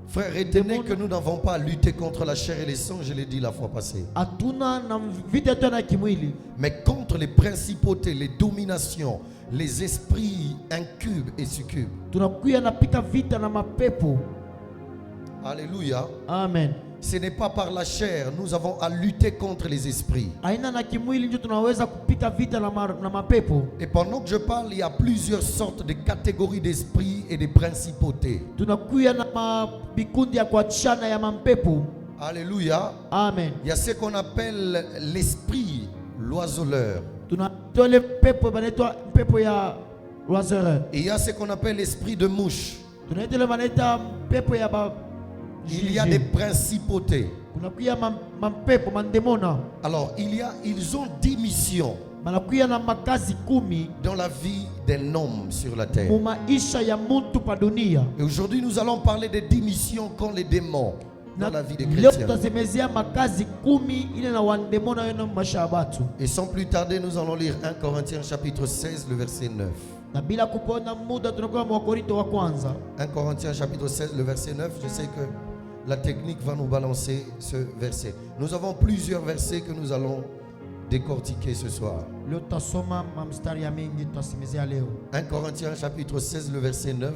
Frère, retenez que nous n'avons pas à lutter contre la chair et les sangs, je l'ai dit la fois passée. Mais contre les principautés, les dominations, les esprits incubes et succubes. Alléluia. Amen. Ce n'est pas par la chair, nous avons à lutter contre les esprits. Et pendant que je parle, il y a plusieurs sortes de catégories d'esprits et de principautés. Alléluia. Amen. Il y a ce qu'on appelle l'esprit l'oiseleur. Et il y a ce qu'on appelle l'esprit de mouche. Il y a des principautés. Alors, ils ont 10 missions dans la vie d'un homme sur la terre. Et aujourd'hui, nous allons parler des 10 missions qu'ont les démons dans la vie des chrétiens. Et sans plus tarder, nous allons lire 1 Corinthiens chapitre 16, le verset 9. 1 Corinthiens chapitre 16, le verset 9. Je sais que la technique va nous balancer ce verset. Nous avons plusieurs versets que nous allons décortiquer ce soir. 1 Corinthiens chapitre 16, le verset 9.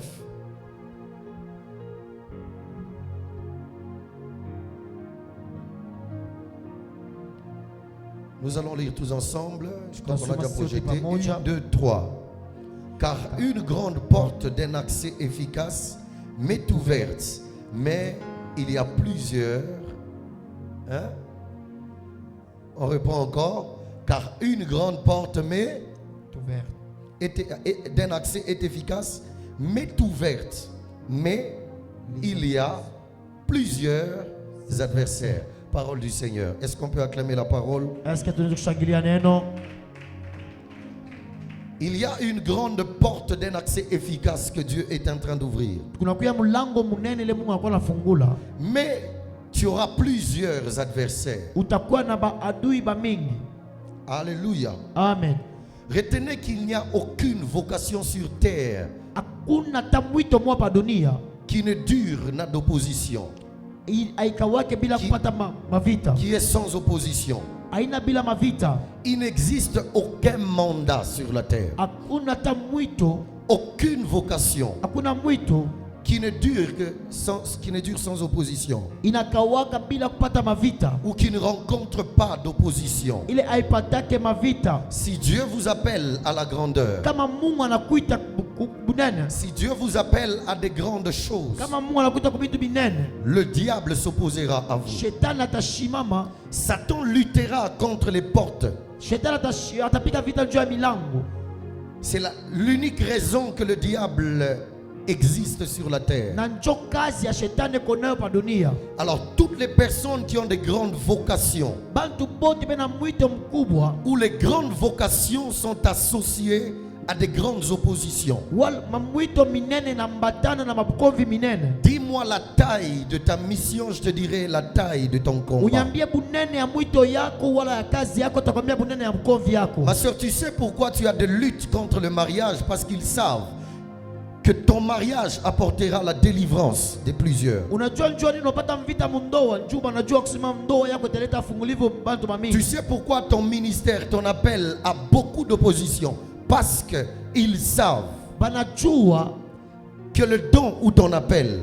Nous allons lire tous ensemble. Je crois qu'on a déjà projeté. 1, 2, 3. Car une grande porte d'un accès efficace m'est ouverte, mais il y a plusieurs. Hein? On reprend encore. Car une grande porte m'est ouverte. D'un accès est efficace m'est ouverte, mais il y a plusieurs adversaires. Parole du Seigneur. Est-ce qu'on peut acclamer la parole? Il y a une grande porte d'un accès efficace que Dieu est en train d'ouvrir. Mais tu auras plusieurs adversaires. Alléluia. Amen. Retenez qu'il n'y a aucune vocation sur terre qui ne dure n'a d'opposition. Qui est sans opposition. Il n'existe aucun mandat sur la terre, aucune vocation qui ne dure sans opposition, ou qui ne rencontre pas d'opposition. Si Dieu vous appelle à la grandeur, si Dieu vous appelle à des grandes choses, le diable s'opposera à vous. Satan luttera contre les portes. C'est l'unique raison que le diable existe sur la terre. Alors toutes les personnes qui ont des grandes vocations, où les grandes vocations sont associées à des grandes oppositions. Dis-moi la taille de ta mission, je te dirai la taille de ton combat. Ma soeur, tu sais pourquoi tu as de luttes contre le mariage? Parce qu'ils savent que ton mariage apportera la délivrance de plusieurs. Tu sais pourquoi ton ministère, ton appel a beaucoup d'opposition? Parce qu'ils savent que le don ou ton appel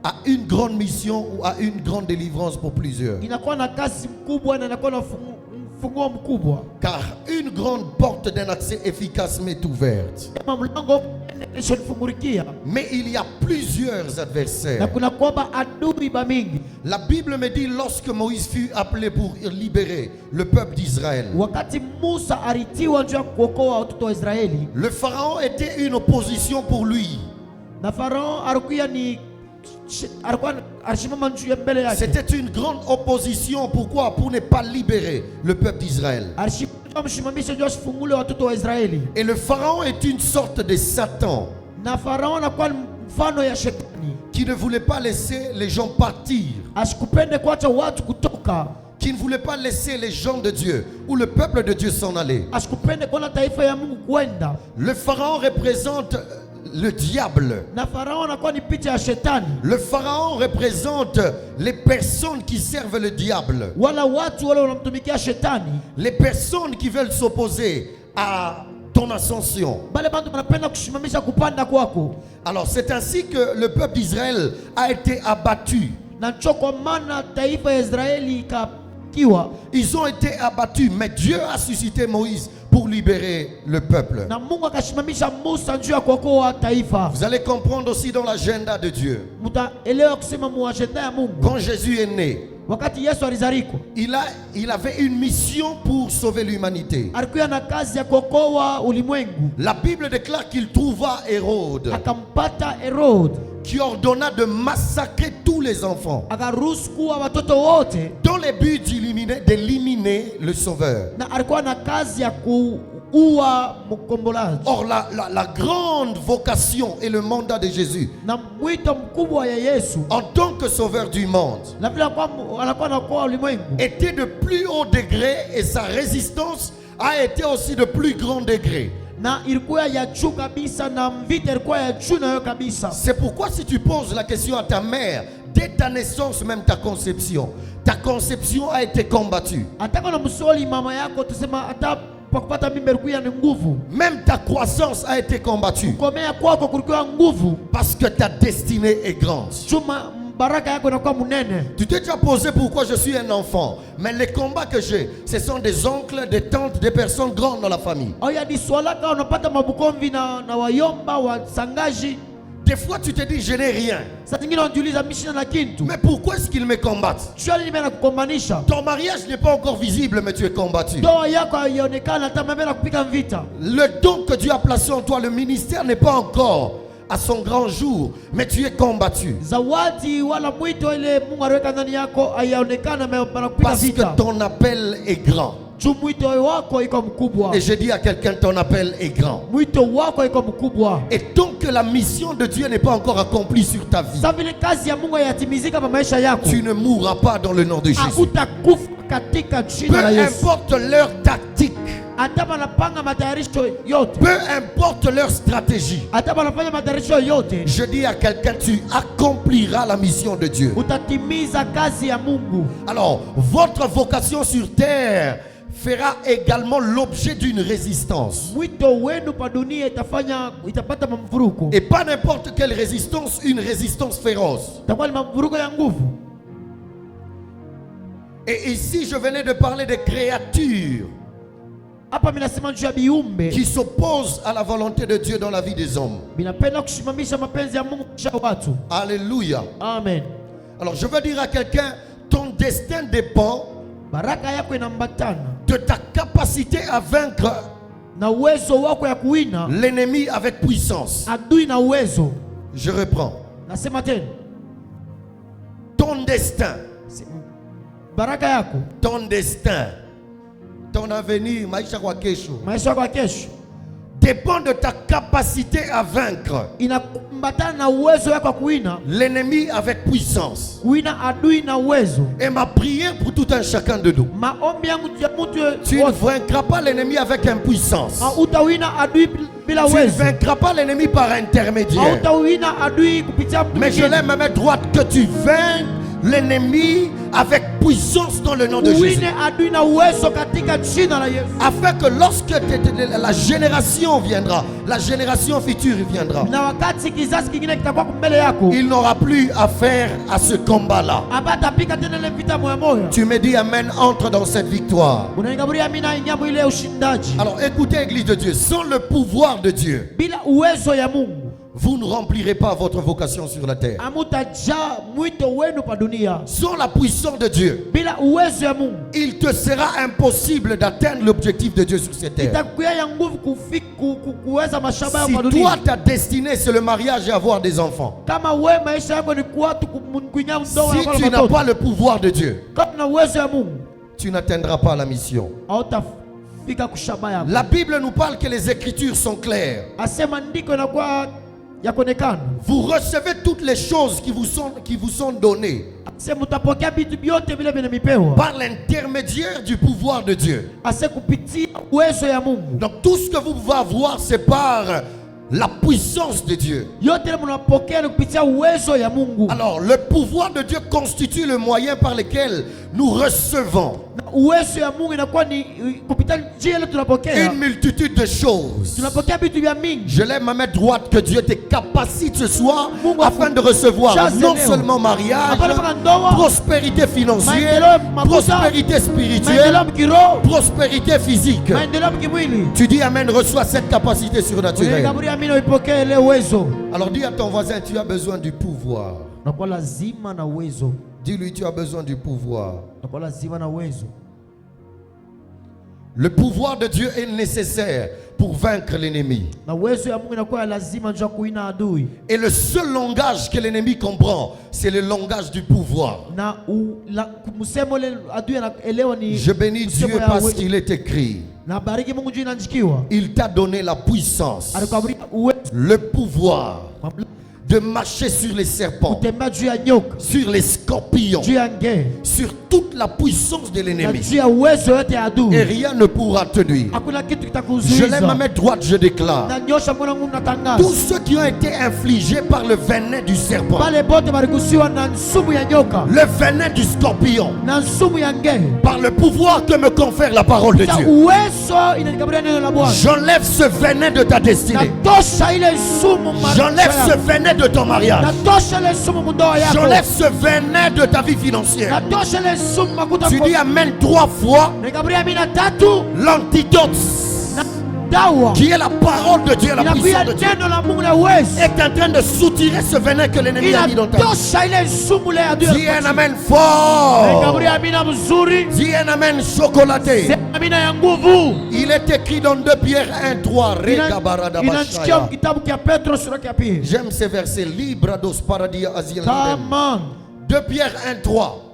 a une grande mission ou a une grande délivrance pour plusieurs. Car une grande porte d'un accès efficace m'est ouverte, mais il y a plusieurs adversaires. La Bible me dit, lorsque Moïse fut appelé pour libérer le peuple d'Israël, le pharaon était une opposition pour lui. C'était une grande opposition. Pourquoi? Pour ne pas libérer le peuple d'Israël. Et le pharaon est une sorte de Satan qui ne voulait pas laisser les gens partir, qui ne voulait pas laisser les gens de Dieu ou le peuple de Dieu s'en aller. Le pharaon représente le diable. Le pharaon représente les personnes qui servent le diable. Les personnes qui veulent s'opposer à ton ascension. Alors c'est ainsi que le peuple d'Israël a été abattu. Ils ont été abattus, mais Dieu a suscité Moïse pour libérer le peuple. Vous allez comprendre aussi dans l'agenda de Dieu. Quand Jésus est né, il avait une mission pour sauver l'humanité. La Bible déclare qu'il trouva Hérode, qui ordonna de massacrer tous les enfants dans le but d'éliminer le Sauveur. Or la grande vocation et le mandat de Jésus en tant que sauveur du monde était de plus haut degré, et sa résistance a été aussi de plus grand degré. C'est pourquoi si tu poses la question à ta mère, dès ta naissance, même ta conception a été combattue. Même ta croissance a été combattue. Parce que ta destinée est grande. Tu t'es déjà posé pourquoi je suis un enfant. Mais les combats que j'ai, ce sont des oncles, des tantes, des personnes grandes dans la famille. Des fois tu te dis je n'ai rien. Mais pourquoi est-ce qu'ils me combattent? Ton mariage n'est pas encore visible, mais tu es combattu. Le don que Dieu a placé en toi, le ministère n'est pas encore à son grand jour, mais tu es combattu. Parce que ton appel est grand. Et je dis à quelqu'un, ton appel est grand. Et tant que la mission de Dieu n'est pas encore accomplie sur ta vie, tu ne mourras pas dans le nom de Jésus. Peu importe leur tactique, peu importe leur stratégie, je dis à quelqu'un, tu accompliras la mission de Dieu. Alors, votre vocation sur terre fera également l'objet d'une résistance. Et pas n'importe quelle résistance, une résistance féroce. Et ici, je venais de parler des créatures qui s'opposent à la volonté de Dieu dans la vie des hommes. Alléluia. Amen. Alors je veux dire à quelqu'un, ton destin dépend de ta capacité à vaincre l'ennemi avec puissance. Je reprends. Ton destin, ton avenir, dépend de ta capacité à vaincre l'ennemi avec puissance. Et ma prière pour tout un chacun de nous, tu ne vaincras pas l'ennemi avec impuissance. Tu ne vaincras pas l'ennemi par intermédiaire. Mais je l'aime à ma droite, que tu vainques l'ennemi avec puissance dans le nom de Jésus. Afin que lorsque la génération viendra, la génération future viendra, il n'aura plus affaire à ce combat-là. Tu me dis amen, entre dans cette victoire. Alors écoutez, Église de Dieu, sans le pouvoir de Dieu, vous ne remplirez pas votre vocation sur la terre. Sans la puissance de Dieu, il te sera impossible d'atteindre l'objectif de Dieu sur cette terre. Si toi ta destinée c'est le mariage et avoir des enfants, si tu n'as pas le pouvoir de Dieu, tu n'atteindras pas la mission. La Bible nous parle que les Écritures sont claires. Vous recevez toutes les choses qui vous sont données par l'intermédiaire du pouvoir de Dieu. Donc tout ce que vous pouvez avoir, c'est par la puissance de Dieu. Alors, le pouvoir de Dieu constitue le moyen par lequel nous recevons une multitude de choses. Je lève ma main droite, que Dieu te capacite ce soir afin de recevoir non seulement mariage, prospérité financière, prospérité spirituelle, prospérité physique. Tu dis amen, reçois cette capacité surnaturelle. Alors dis à ton voisin, tu as besoin du pouvoir. Dis-lui, tu as besoin du pouvoir. Le pouvoir de Dieu est nécessaire pour vaincre l'ennemi. Et le seul langage que l'ennemi comprend, c'est le langage du pouvoir. Je bénis Dieu parce qu'il est écrit: il t'a donné la puissance, le pouvoir de marcher sur les serpents, sur les scorpions, sur toute la puissance de l'ennemi. Et rien ne pourra te nuire. Je lève ma main droite, je déclare: tous ceux qui ont été infligés par le venin du serpent, le venin du scorpion, par le pouvoir que me confère la parole de Dieu, j'enlève ce venin de ta destinée. J'enlève ce venin de ton mariage. J'enlève ce venin de ta vie financière. Tu dis amen 3 fois. L'antidote, qui est la parole de Dieu, la puissance de Dieu, est en train de soutirer ce venin que l'ennemi a mis dans ta vie. Dis un amen fort. Dis un amen chocolaté. Il est écrit dans 2 Pierre 1:3. J'aime ces versets. Librados paradia asiel. 2 Pierre 1:3.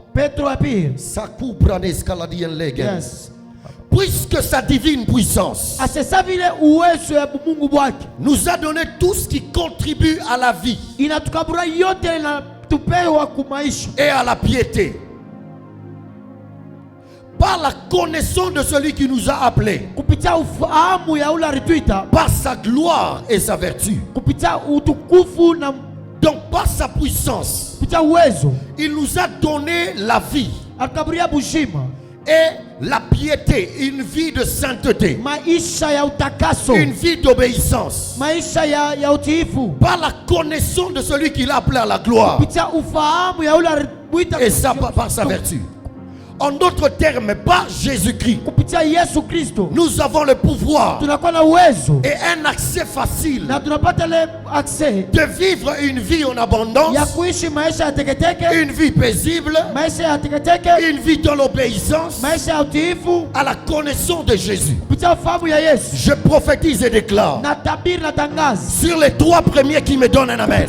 Yes. Puisque sa divine puissance nous a donné tout ce qui contribue à la vie et à la piété, par la connaissance de celui qui nous a appelés, par sa gloire et sa vertu. Donc par sa puissance, il nous a donné la vie et la piété, une vie de sainteté, une vie d'obéissance, par la connaissance de celui qui l'a appelé à la gloire et ça par sa vertu. En d'autres termes, par Jésus-Christ, nous avons le pouvoir et un accès facile de vivre une vie en abondance, une vie paisible, une vie dans l'obéissance, à la connaissance de Jésus. Je prophétise et déclare sur les 3 premiers qui me donnent un amen,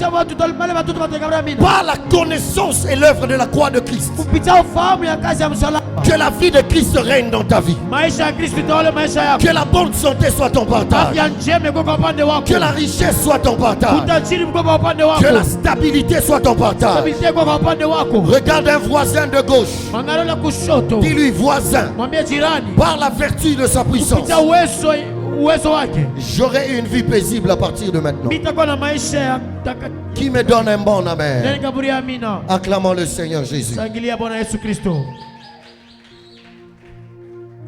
par la connaissance et l'œuvre de la croix de Christ, que la vie de Christ règne dans ta vie. Que la bonne santé soit ton partage. Que la richesse soit ton partage. Que la stabilité soit ton partage. Regarde un voisin de gauche. Dis-lui: voisin, par la vertu de sa puissance, j'aurai une vie paisible à partir de maintenant. Qui me donne un bon amen? Acclamons le Seigneur Jésus.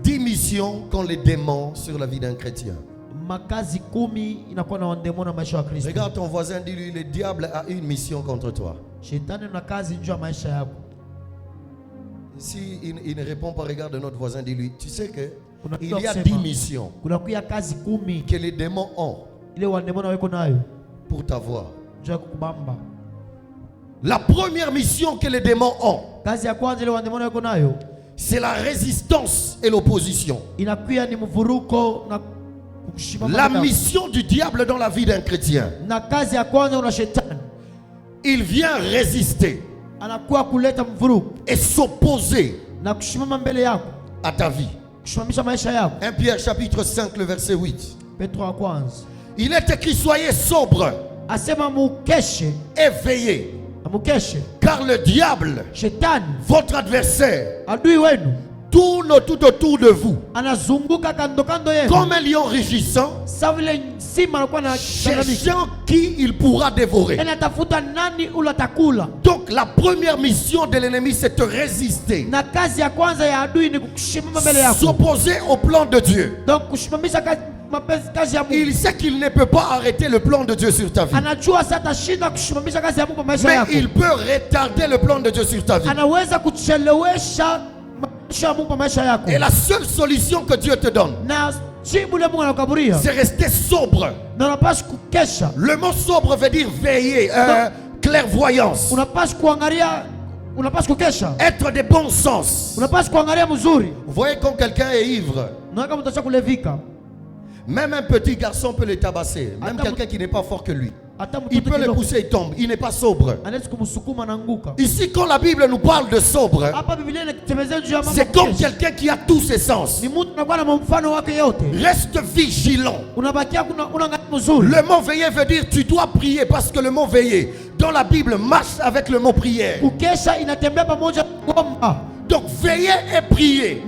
10 missions qu'ont les démons sur la vie d'un chrétien. Regarde ton voisin, dis-lui: le diable a une mission contre toi. Si il ne répond pas, regarde notre voisin, dis-lui: tu sais que il y a 10 missions que les démons ont pour t'avoir. La première mission que les démons ont, c'est la résistance et l'opposition. La mission du diable dans la vie d'un chrétien, il vient résister et s'opposer à ta vie. 1 Pierre chapitre 5 le verset 8. Il est écrit: soyez sobres et veillez, car le diable, votre adversaire, tourne tout autour de vous. Comme un lion rugissant, cherchant qui il pourra dévorer. Donc la première mission de l'ennemi, c'est de résister, s'opposer au plan de Dieu. Il sait qu'il ne peut pas arrêter le plan de Dieu sur ta vie, mais il peut retarder le plan de Dieu sur ta vie. Et la seule solution que Dieu te donne, c'est rester sobre. Le mot sobre veut dire veiller, clairvoyance, être de bon sens. Vous voyez, quand quelqu'un est ivre, même un petit garçon peut le tabasser. Même quelqu'un qui n'est pas fort que lui, il peut le pousser, il tombe. Il n'est pas sobre. Ici, quand la Bible nous parle de sobre, c'est comme quelqu'un qui a tous ses sens. Reste vigilant. Le mot veiller veut dire tu dois prier, parce que le mot veiller dans la Bible marche avec le mot prière. Donc veillez et priez,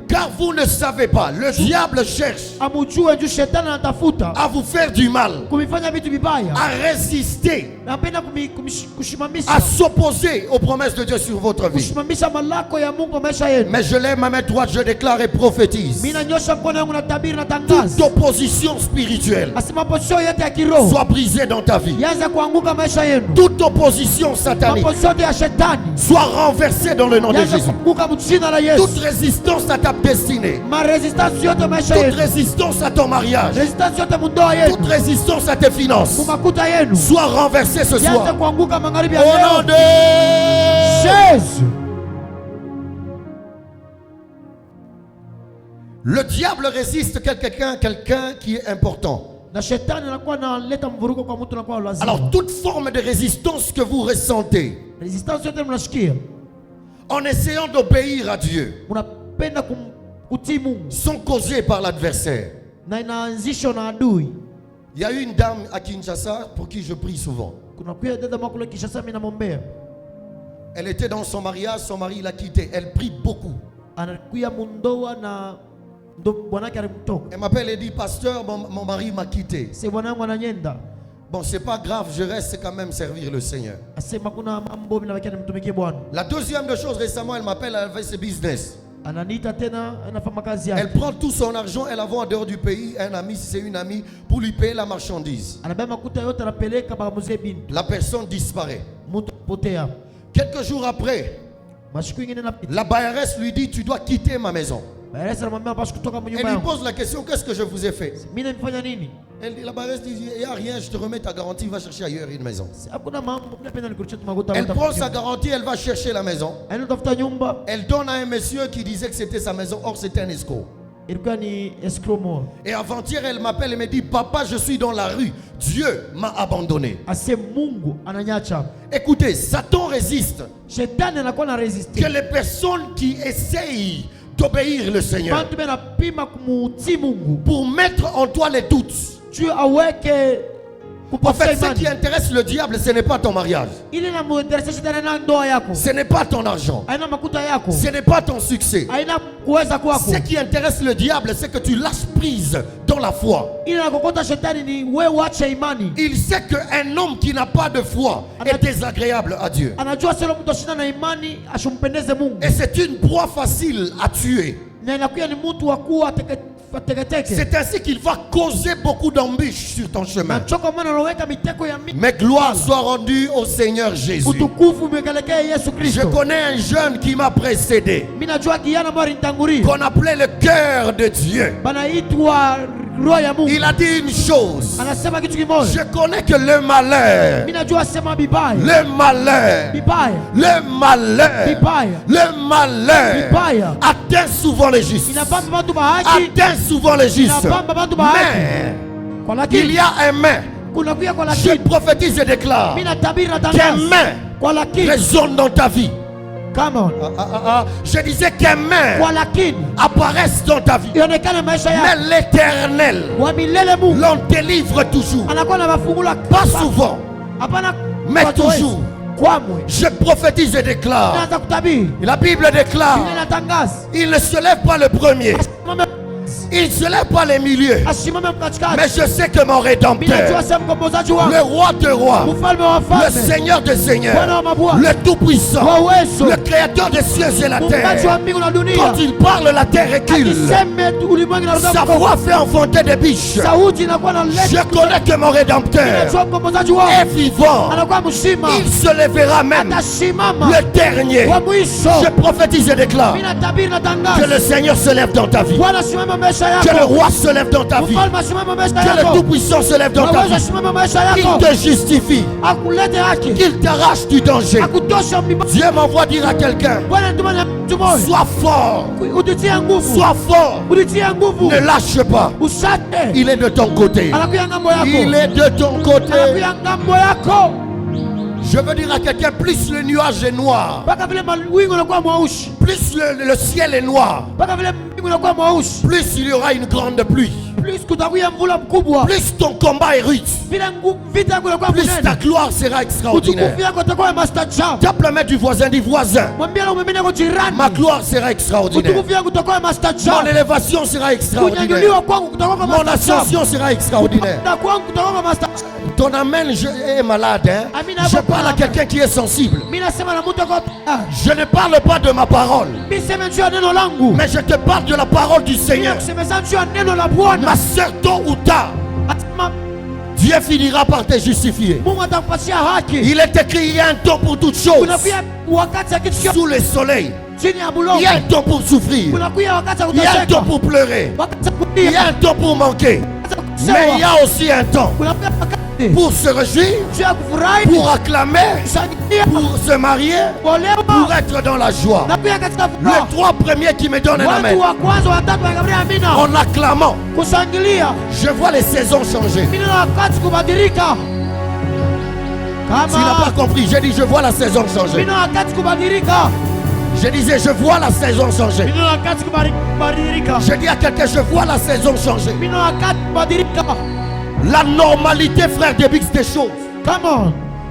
car vous ne savez pas, le diable cherche à vous faire du mal, à résister, à s'opposer aux promesses de Dieu sur votre vie. Mais je lève ma main droite, je déclare et prophétise: toute opposition spirituelle soit brisée dans ta vie. Toute opposition satanique soit renversée dans le nom de Jésus. Toute résistance à ta destinée, toute résistance à ton mariage, toute résistance à tes finances, soit renversée ce soir au nom de Jésus. Le diable résiste quelqu'un qui est important. Alors toute forme de résistance que vous ressentez en essayant d'obéir à Dieu sont causées par l'adversaire. Il y a une dame à Kinshasa pour qui je prie souvent. Elle était dans son mariage, son mari l'a quittée. Elle prie beaucoup. Elle m'appelle et dit: pasteur, mon mari m'a quitté. Bon, c'est pas grave, je reste quand même servir le Seigneur. La deuxième des choses, récemment, elle m'appelle avec ses business. Elle prend tout son argent, elle envoie en dehors du pays un ami, si c'est une amie, pour lui payer la marchandise. La personne disparaît. Quelques jours après, la bailleresse lui dit: tu dois quitter ma maison. Elle lui pose la question: qu'est-ce que je vous ai fait? La bailleresse dit: il n'y a rien, je te remets ta garantie, va chercher ailleurs une maison. Elle prend sa garantie, elle va chercher la maison. Elle donne à un monsieur qui disait que c'était sa maison, or c'était un escroc. Et avant-hier, elle m'appelle et me dit: papa, je suis dans la rue, Dieu m'a abandonné. Écoutez, Satan résiste que les personnes qui essayent d'obéir le Seigneur, pour mettre en toi les doutes. En fait, ce qui intéresse le diable, ce n'est pas ton mariage, ce n'est pas ton argent, ce n'est pas ton succès. Ce qui intéresse le diable, c'est que tu lâches prise dans la foi. Il sait qu'un homme qui n'a pas de foi est désagréable à Dieu. Et c'est une proie facile à tuer. C'est ainsi qu'il va causer beaucoup d'embûches sur ton chemin. Mais gloire soit rendue au Seigneur Jésus. Je connais un jeune qui m'a précédé, qu'on appelait le cœur de Dieu. Il a dit une chose: je connais que le malheur atteint souvent les justes. Atteint souvent les justes. Mais il y a un mais. Je prophétise et déclare qu'un mais résonne dans ta vie. Je disais qu'un mais apparaisse dans ta vie. Mais l'Éternel l'en délivre toujours. Pas souvent, mais toujours. Je prophétise et déclare. La Bible déclare. Il ne se lève pas le premier. Il ne se lève pas les milieux. Mais je sais que mon Rédempteur, le roi de rois, le Seigneur de seigneurs, le Tout-Puissant, le Créateur des cieux et la terre, quand il parle, la terre recule. Sa voix fait enfanter des biches. Je connais que mon Rédempteur est vivant. Il se lèvera même le dernier. Je prophétise et déclare que le Seigneur se lève dans ta vie. Que le roi se lève dans ta vie. Que le Tout-Puissant se lève dans ta vie. Qu'il te justifie. Qu'il t'arrache du danger. Dieu m'envoie dire à quelqu'un: sois fort. Sois fort. Ne lâche pas. Il est de ton côté. Il est de ton côté. Je veux dire à quelqu'un, plus le nuage est noir, plus le ciel est noir, plus il y aura une grande pluie, plus ton combat est rude, plus ta gloire sera extraordinaire. Tape la main du voisin, dis voisin, ma gloire sera extraordinaire. Mon élévation sera extraordinaire. Mon ascension sera extraordinaire. Ton amen est malade, hein? Je parle à quelqu'un qui est sensible. Je ne parle pas de ma parole, mais je te parle de la parole du Seigneur. Ma soeur, tôt ou tard, Dieu finira par te justifier. Il est écrit: il y a un temps pour toutes choses. Sous le soleil, il y a un temps pour souffrir, il y a un temps pour pleurer, il y a un temps pour manquer, mais il y a aussi un temps pour se réjouir, pour acclamer, pour se marier, pour être dans la joie. Les trois premiers qui me donnent un amen, en acclamant, je vois les saisons changer. Tu n'as pas compris, j'ai dit je vois la saison changer. Je disais je vois la saison changer. Je dis à quelqu'un, je vois la saison changer. La normalité, frère, des choses,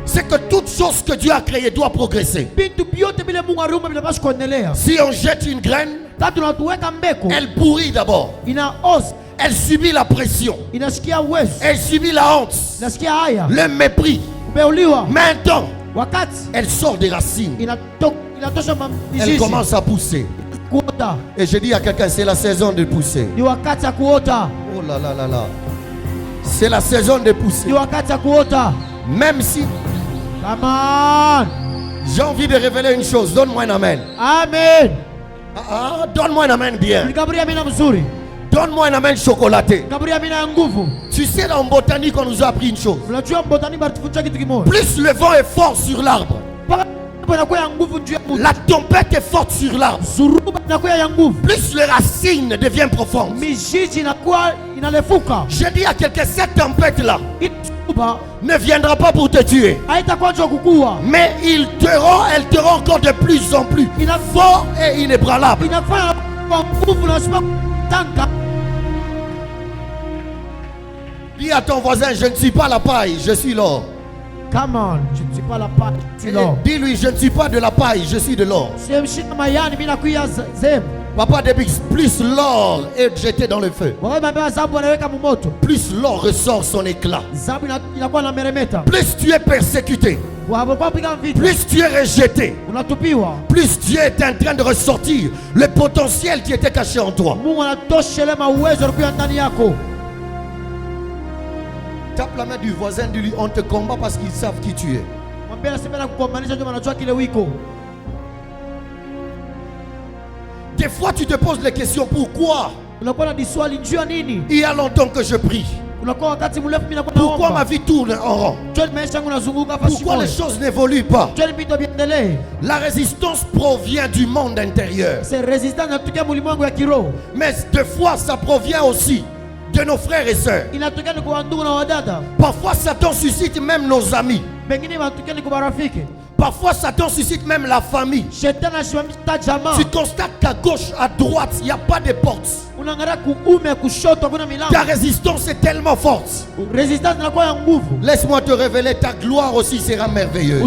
c'est que toute chose que Dieu a créée doit progresser. Si on jette une graine, elle pourrit d'abord. Elle subit la pression. Elle subit la honte, le mépris. Maintenant, elle sort des racines. Elle commence à pousser. Et je dis à quelqu'un, c'est la saison de pousser. Oh là là là là. C'est la saison de pousser. Même si j'ai envie de révéler une chose, donne-moi un amen. Amen. Donne-moi un amen bien. Donne-moi un amen chocolaté. Tu sais, dans botanique, on nous a appris une chose. Plus le vent est fort sur l'arbre, la tempête est forte sur l'arbre, plus les racines deviennent profondes. Je dis à quelqu'un, cette tempête-là ne viendra pas pour te tuer, mais elle te rend encore de plus en plus fort et inébranlable. Dis à ton voisin, je ne suis pas la paille, je suis l'or. Come on, je ne suis pas la paille, je suis l'or. Dis-lui, je ne suis pas de la paille, je suis de l'or. Papa Debix, plus l'or est jeté dans le feu, plus l'or ressort son éclat. Plus tu es persécuté, plus tu es rejeté, plus Dieu est en train de ressortir le potentiel qui était caché en toi. Tape la main du voisin, dis-lui, on te combat parce qu'ils savent qui tu es. Des fois tu te poses les questions, pourquoi? Il y a longtemps que je prie. Pourquoi ma vie tourne en rond? Pourquoi les choses n'évoluent pas? La résistance provient du monde intérieur, mais des fois ça provient aussi de nos frères et sœurs. Parfois Satan suscite même nos amis Parfois, Satan suscite même la famille. Tu constates qu'à gauche, à droite, il n'y a pas de porte. Ta résistance est tellement forte. Laisse-moi te révéler, ta gloire aussi sera merveilleuse.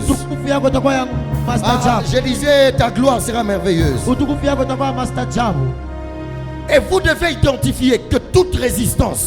Je disais, ta gloire sera merveilleuse. Et vous devez identifier que toute résistance